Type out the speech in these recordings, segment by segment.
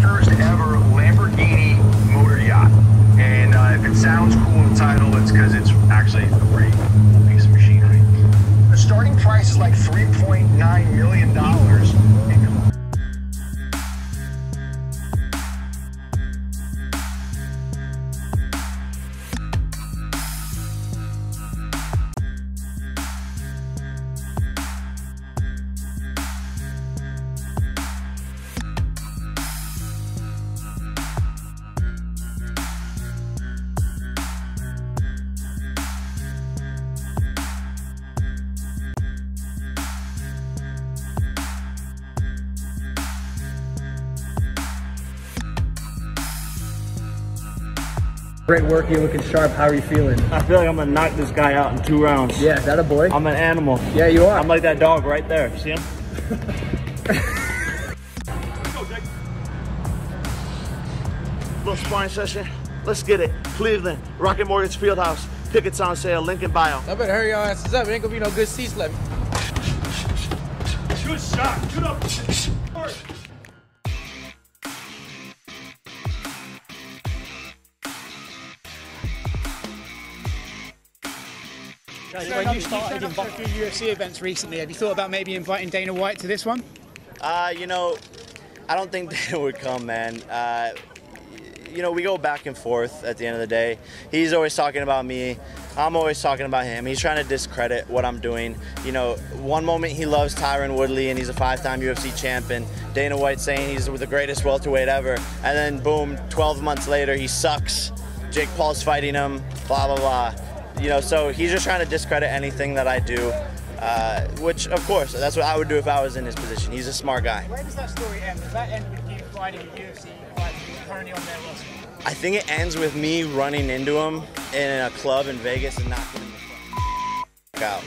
First ever Lamborghini motor yacht, and if it sounds cool in the title, it's because it's actually a pretty cool piece of machinery. The starting price is like $3.9 million. Great work, you're looking sharp. How are you feeling? I feel like I'm gonna knock this guy out in 2 rounds. Yeah, is that a boy? I'm an animal. Yeah, you are. I'm like that dog right there. See him? Little sparring session. Let's get it. Cleveland, Rocket Mortgage Fieldhouse. Tickets on sale. Link in bio. I better hurry y'all asses up. It ain't gonna be no good seats left. Good shot. Good up. When you started a few UFC events recently, have you thought about maybe inviting Dana White to this one? You know, I don't think Dana would come, man. You know, we go back and forth at the end of the day. He's always talking about me. I'm always talking about him. He's trying to discredit what I'm doing. You know, one moment he loves Tyron Woodley and he's a 5-time UFC champion. Dana White saying he's the greatest welterweight ever. And then boom, 12 months later, he sucks. Jake Paul's fighting him, blah, blah, blah. You know, so he's just trying to discredit anything that I do, which, of course, that's what I would do if I was in his position. He's a smart guy. Where does that story end? Does that end with you fighting a UFC fighter who's currently on their roster? I think it ends with me running into him in a club in Vegas and knocking him the fuck out.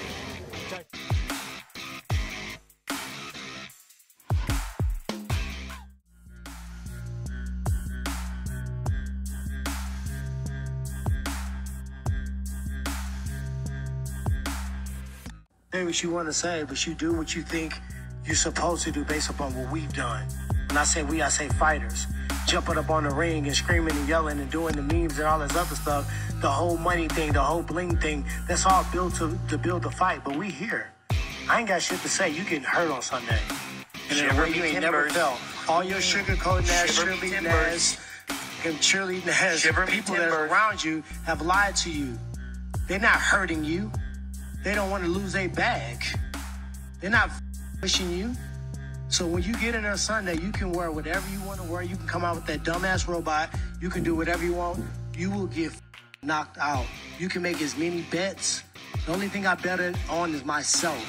Say what you want to say, but you do what you think you're supposed to do based upon what we've done. When I say we, I say fighters. Jumping up on the ring and screaming and yelling and doing the memes and all this other stuff, the whole money thing, the whole bling thing, that's all built to build the fight, but we here. I ain't got shit to say. You getting hurt on Sunday. And in a way you ain't never felt. All your sugarcoating ass, cheerleading ass, and cheerleading ass, people that are around you have lied to you. They're not hurting you. They don't want to lose their bag. They're not wishing you. So when you get in there Sunday, you can wear whatever you want to wear. You can come out with that dumbass robot. You can do whatever you want. You will get knocked out. You can make as many bets. The only thing I bet on is myself.